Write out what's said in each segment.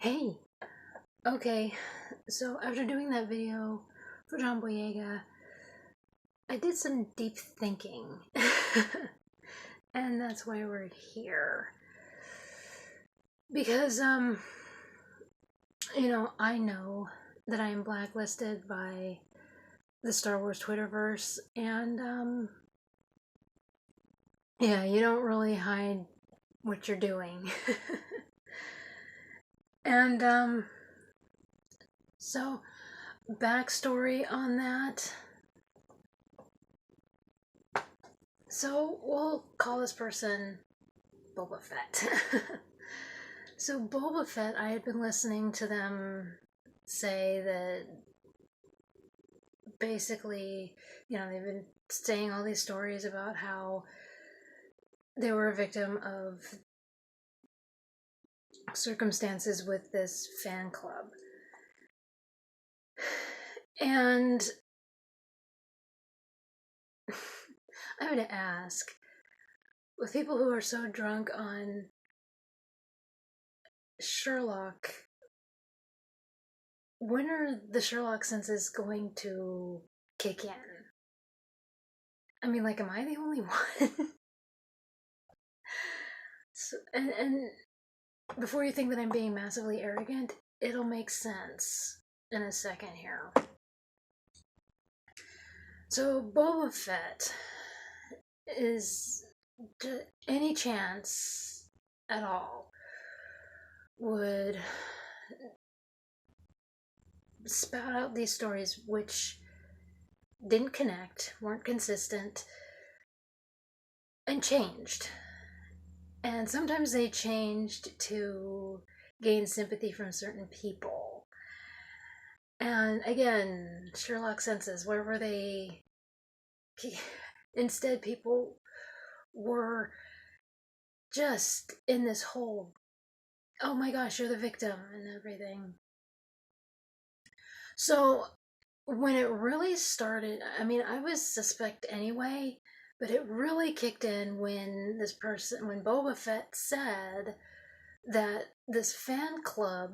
Hey, okay, so after doing that video for John Boyega, I did some deep thinking. And that's why we're here. Because, I know that I am blacklisted by the Star Wars Twitterverse, and, yeah, you don't really hide what you're doing. And, so, backstory on that. So we'll call this person Boba Fett. So Boba Fett, I had been listening to them say that basically, they've been saying all these stories about how they were a victim of circumstances with this fan club. And I would ask, with people who are so drunk on Sherlock, when are the Sherlock senses going to kick in? I mean, like, am I the only one? And before you think that I'm being massively arrogant, it'll make sense in a second here. So, Boba Fett is, any chance at all, would spout out these stories which didn't connect, weren't consistent, and changed. And sometimes they changed to gain sympathy from certain people. And again, Sherlock senses, where were they? Instead, people were just in this whole, oh my gosh, you're the victim and everything. So when it really started, I mean, I was suspect anyway, but it really kicked in when when Boba Fett said that this fan club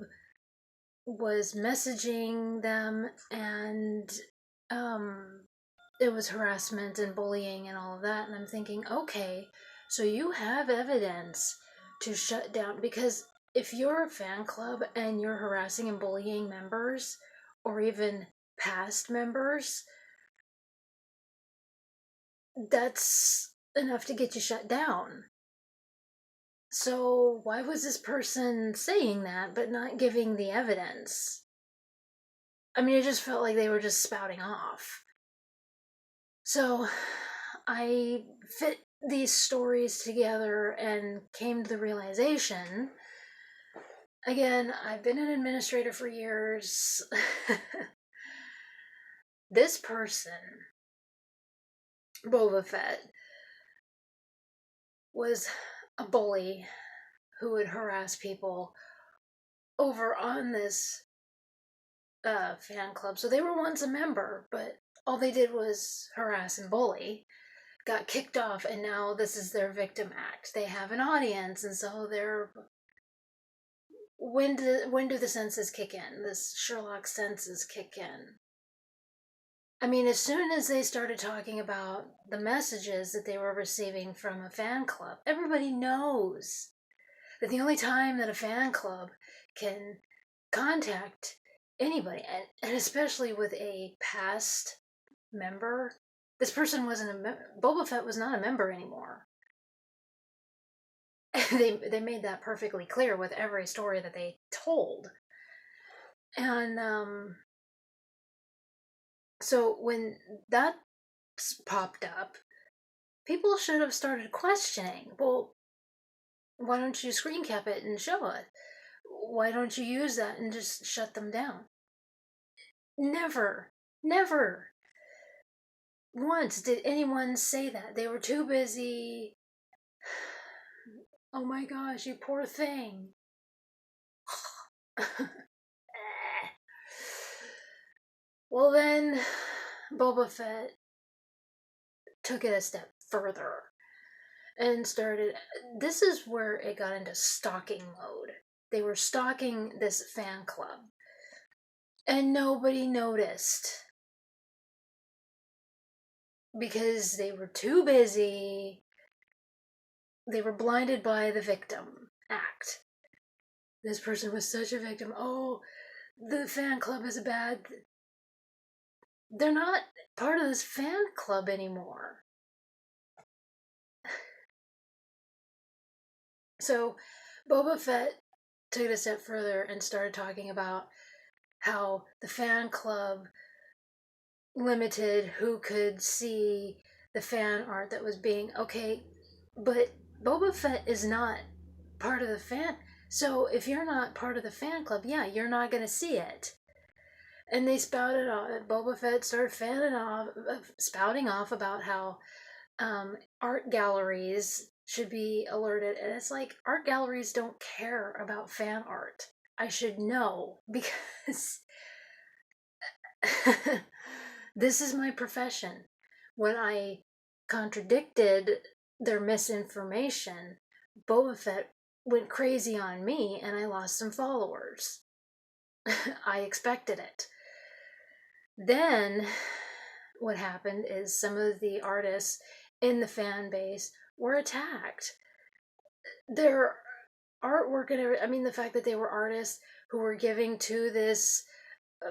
was messaging them, and it was harassment and bullying and all of that. And I'm thinking, okay, so you have evidence to shut down, because if you're a fan club and you're harassing and bullying members or even past members, that's enough to get you shut down. So why was this person saying that but not giving the evidence? I mean, it just felt like they were just spouting off. So I fit these stories together and came to the realization, again, I've been an administrator for years. This person, Boba Fett, was a bully who would harass people over on this fan club. So they were once a member, but all they did was harass and bully, got kicked off, and now this is their victim act. They have an audience, and so they're, when do the senses kick in? This Sherlock senses kick in. I mean, as soon as they started talking about the messages that they were receiving from a fan club, everybody knows that the only time that a fan club can contact anybody, and especially with a past member, this person wasn't Boba Fett was not a member anymore. They made that perfectly clear with every story that they told. And so when that popped up, people should have started questioning, well, why don't you screen cap it and show it? Why don't you use that and just shut them down? Never, never once did anyone say that. They were too busy. Oh my gosh, you poor thing. Well, then Boba Fett took it a step further and started. This is where it got into stalking mode. They were stalking this fan club, and nobody noticed because they were too busy. They were blinded by the victim act. This person was such a victim. Oh, the fan club is bad. They're not part of this fan club anymore. So Boba Fett took it a step further and started talking about how the fan club limited who could see the fan art that was being okay, but Boba Fett is not part of the fan. So if you're not part of the fan club, yeah, you're not going to see it. And they spouted off. Boba Fett started spouting off about how art galleries should be alerted, and it's like art galleries don't care about fan art. I should know because this is my profession. When I contradicted their misinformation, Boba Fett went crazy on me and I lost some followers. I expected it. Then what happened is some of the artists in the fan base were attacked. Their artwork and everything, I mean, the fact that they were artists who were giving to this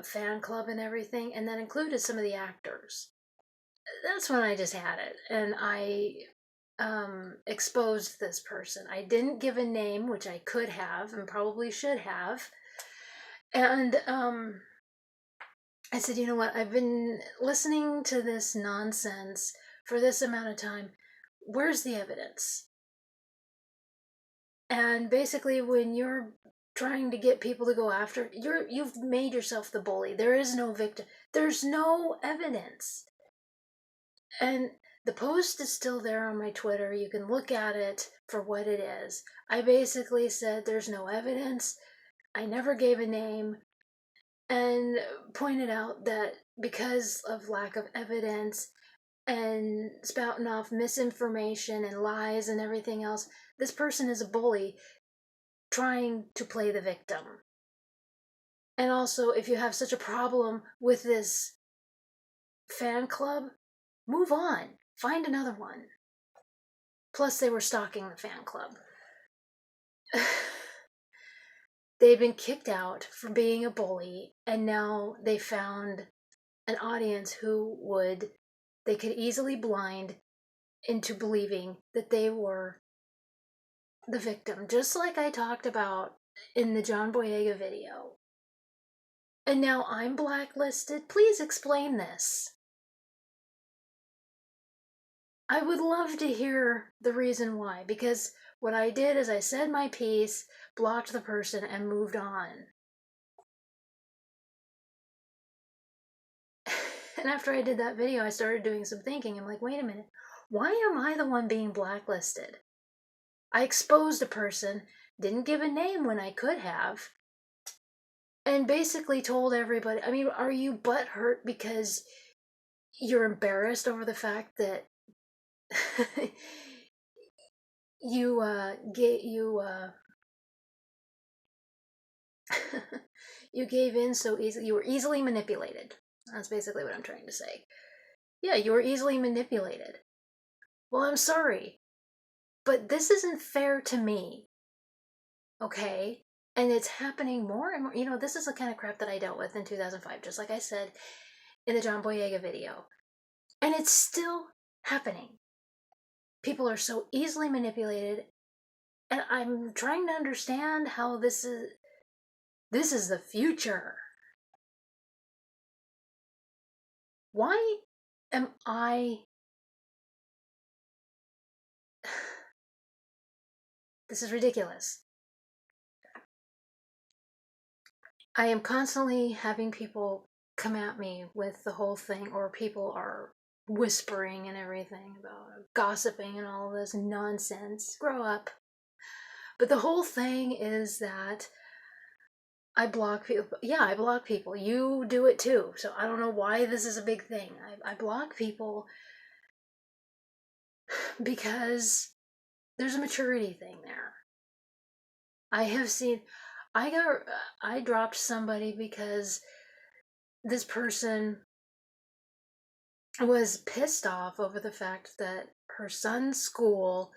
fan club and everything, and that included some of the actors. That's when I just had it, and I exposed this person. I didn't give a name, which I could have and probably should have, and I said, you know what? I've been listening to this nonsense for this amount of time. Where's the evidence? And basically, when you're trying to get people to go after, you've made yourself the bully. There is no victim. There's no evidence. And the post is still there on my Twitter. You can look at it for what it is. I basically said there's no evidence. I never gave a name and pointed out that because of lack of evidence and spouting off misinformation and lies and everything else, this person is a bully trying to play the victim. And also, if you have such a problem with this fan club, move on. Find another one. Plus, they were stalking the fan club. They've been kicked out for being a bully, and now they found an audience who they could easily blind into believing that they were the victim, just like I talked about in the John Boyega video. And now I'm blacklisted. Please explain this. I would love to hear the reason why, because what I did is I said my piece, blocked the person, and moved on. And after I did that video, I started doing some thinking. I'm like, wait a minute, why am I the one being blacklisted? I exposed a person, didn't give a name when I could have, and basically told everybody. I mean, are you butthurt because you're embarrassed over the fact that you gave in so easily? You were easily manipulated. That's basically what I'm trying to say. Yeah, you were easily manipulated. Well, I'm sorry, but this isn't fair to me. Okay? And it's happening more and more. You know, this is the kind of crap that I dealt with in 2005, just like I said in the John Boyega video. And it's still happening. People are so easily manipulated, and I'm trying to understand how this is the future. Why am I this is ridiculous. I am constantly having people come at me with the whole thing, or people are whispering and everything about gossiping and all this nonsense. Grow up. But the whole thing is that I block people. Yeah, I block people. You do it too. So I don't know why this is a big thing. I block people because there's a maturity thing there. I have seen, I dropped somebody because this person was pissed off over the fact that her son's school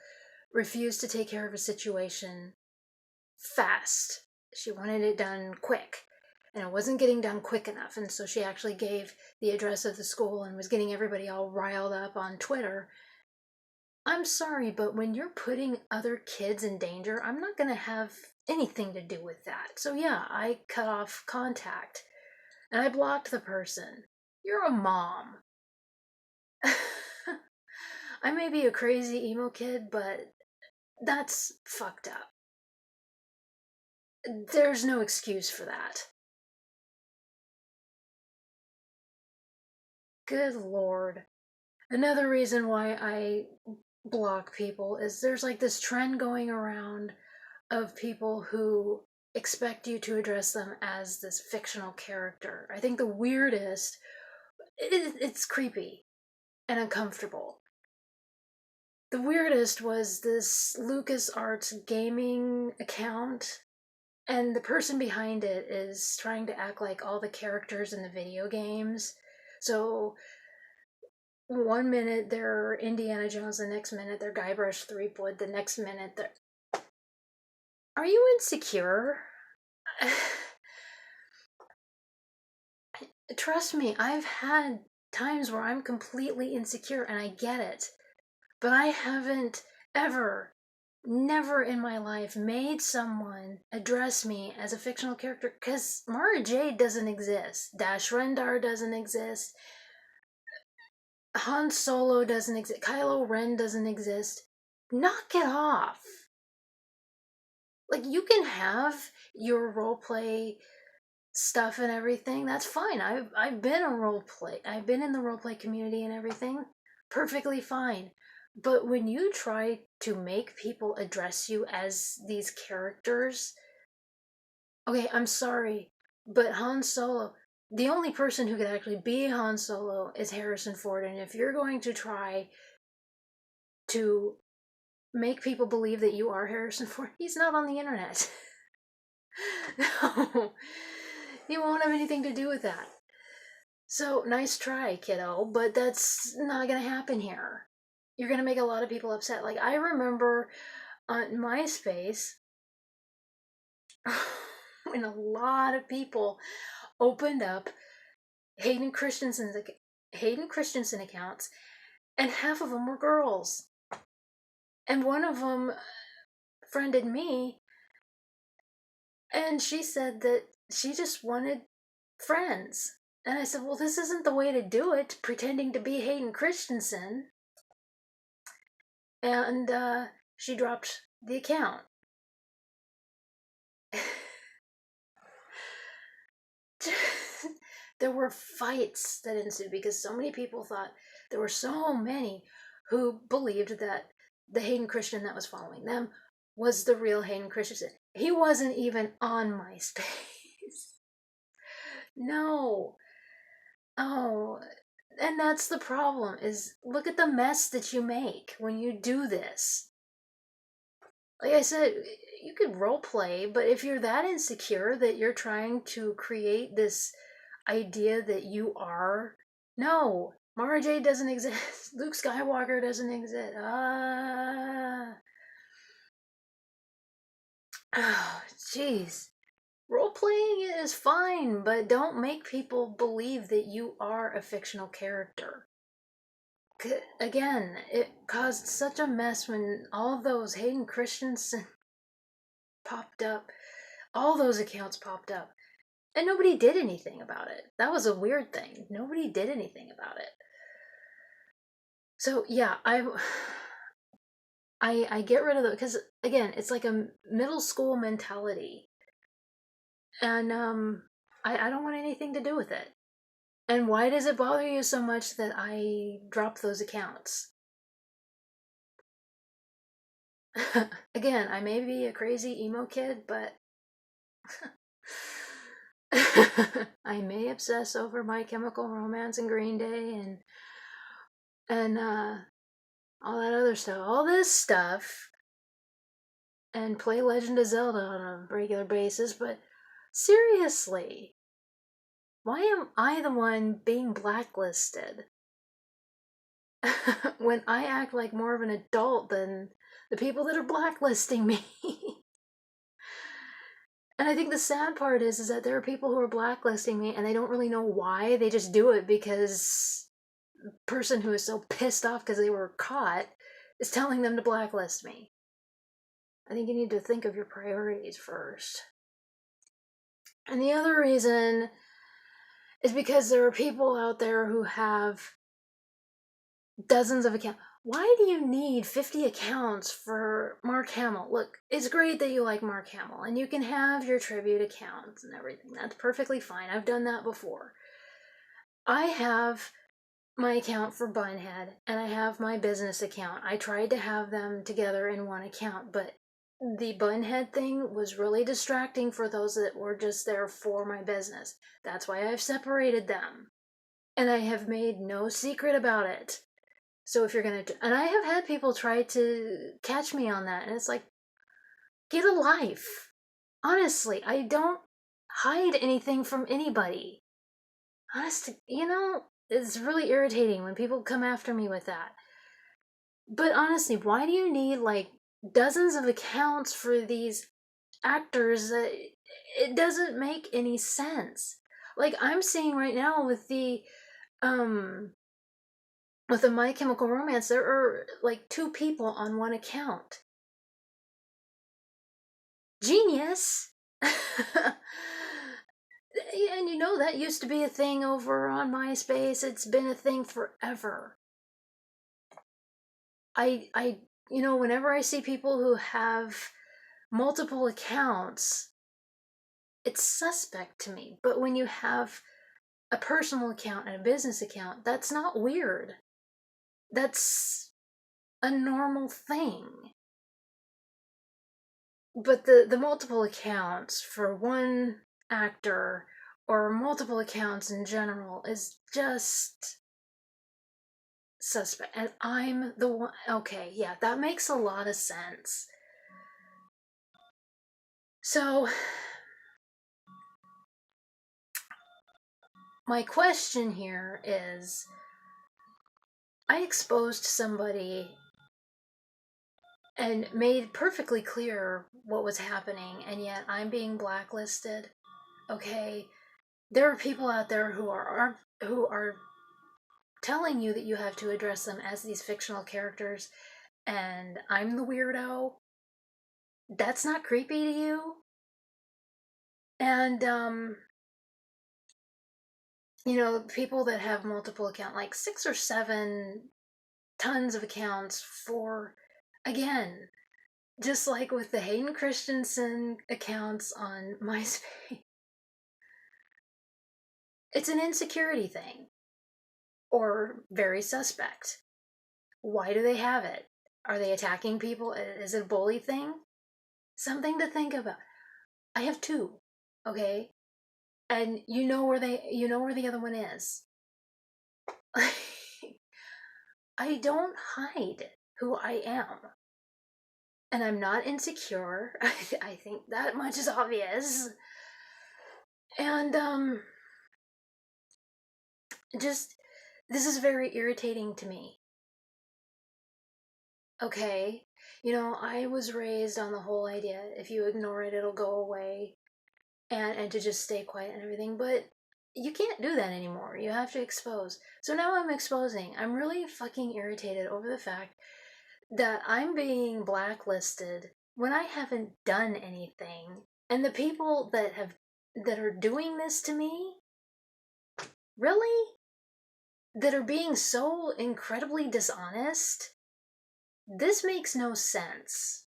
refused to take care of a situation fast. She wanted it done quick, and it wasn't getting done quick enough. And so she actually gave the address of the school and was getting everybody all riled up on Twitter. I'm sorry, but when you're putting other kids in danger, I'm not going to have anything to do with that. So yeah, I cut off contact and I blocked the person. You're a mom. I may be a crazy emo kid, but that's fucked up. There's no excuse for that. Good lord. Another reason why I block people is there's like this trend going around of people who expect you to address them as this fictional character. I think the weirdest, it's creepy and uncomfortable. The weirdest was this LucasArts gaming account, and the person behind it is trying to act like all the characters in the video games. So one minute they're Indiana Jones, the next minute they're Guybrush Threepwood, the next minute they're. Are you insecure? Trust me, I've had times where I'm completely insecure and I get it. But I haven't ever, never in my life made someone address me as a fictional character because Mara Jade doesn't exist. Dash Rendar doesn't exist. Han Solo doesn't exist. Kylo Ren doesn't exist. Knock it off. Like, you can have your roleplay stuff and everything. That's fine. I've been a roleplay. I've been in the roleplay community and everything. Perfectly fine. But when you try to make people address you as these characters, okay, I'm sorry, but Han Solo, the only person who could actually be Han Solo is Harrison Ford. And if you're going to try to make people believe that you are Harrison Ford, he's not on the internet. No, he won't have anything to do with that. So, nice try, kiddo, but that's not gonna happen here. You're gonna make a lot of people upset. Like, I remember on MySpace when a lot of people opened up Hayden Christensen's Hayden Christensen accounts, and half of them were girls. And one of them friended me, and she said that she just wanted friends. And I said, well, this isn't the way to do it, pretending to be Hayden Christensen. And she dropped the account. There were fights that ensued because so many people thought, there were so many who believed that the Hayden Christian that was following them was the real Hayden Christensen. He wasn't even on MySpace. No. Oh, and that's the problem, is look at the mess that you make when you do this. Like I said, you could role play, but if you're that insecure that you're trying to create this idea that you are, no, Mara Jade doesn't exist. Luke Skywalker doesn't exist. Oh, jeez. Role playing is fine, but don't make people believe that you are a fictional character. Again, it caused such a mess when all those Hayden Christensen popped up. All those accounts popped up. And nobody did anything about it. That was a weird thing. Nobody did anything about it. So yeah, I get rid of it because again, it's like a middle school mentality. And I don't want anything to do with it. And why does it bother you so much that I dropped those accounts? Again, I may be a crazy emo kid, but I may obsess over My Chemical Romance and Green Day and all that other stuff. All this stuff, and play Legend of Zelda on a regular basis, but seriously, why am I the one being blacklisted when I act like more of an adult than the people that are blacklisting me? And I think the sad part is that there are people who are blacklisting me and they don't really know why. They just do it because the person who is so pissed off because they were caught is telling them to blacklist me. I think you need to think of your priorities first. And the other reason is because there are people out there who have dozens of accounts. Why do you need 50 accounts for Mark Hamill? Look, it's great that you like Mark Hamill, and you can have your tribute accounts and everything. That's perfectly fine. I've done that before. I have my account for Bunhead, and I have my business account. I tried to have them together in one account, but the Bunhead thing was really distracting for those that were just there for my business. That's why I've separated them. And I have made no secret about it. So if you're gonna, and I have had people try to catch me on that, and it's like, get a life. Honestly, I don't hide anything from anybody. Honestly, it's really irritating when people come after me with that. But honestly, why do you need like dozens of accounts for these actors that it doesn't make any sense? Like I'm seeing right now um with the My Chemical Romance, there are like 2 people on one account. Genius! And that used to be a thing over on MySpace. It's been a thing forever. Whenever I see people who have multiple accounts, it's suspect to me. But when you have a personal account and a business account, that's not weird. That's a normal thing. But the multiple accounts for one actor or multiple accounts in general is just suspect. And I'm the one. Okay, yeah, that makes a lot of sense. So, my question here is, I exposed somebody and made perfectly clear what was happening, and yet I'm being blacklisted. Okay, there are people out there who are telling you that you have to address them as these fictional characters, and I'm the weirdo. That's not creepy to you? And people that have multiple accounts, like 6 or 7 tons of accounts for, again, just like with the Hayden Christensen accounts on MySpace, it's an insecurity thing. Or very suspect. Why do they have it? Are they attacking people? Is it a bully thing? Something to think about. I have 2, okay? And you know where the other one is. I don't hide who I am. And I'm not insecure. I think that much is obvious. And just this is very irritating to me. Okay? I was raised on the whole idea if you ignore it, it'll go away. And to just stay quiet and everything. But you can't do that anymore. You have to expose. So now I'm exposing. I'm really fucking irritated over the fact that I'm being blacklisted when I haven't done anything. And the people that are doing this to me, really? That are being so incredibly dishonest? This makes no sense.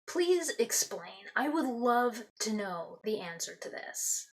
Please explain. I would love to know the answer to this.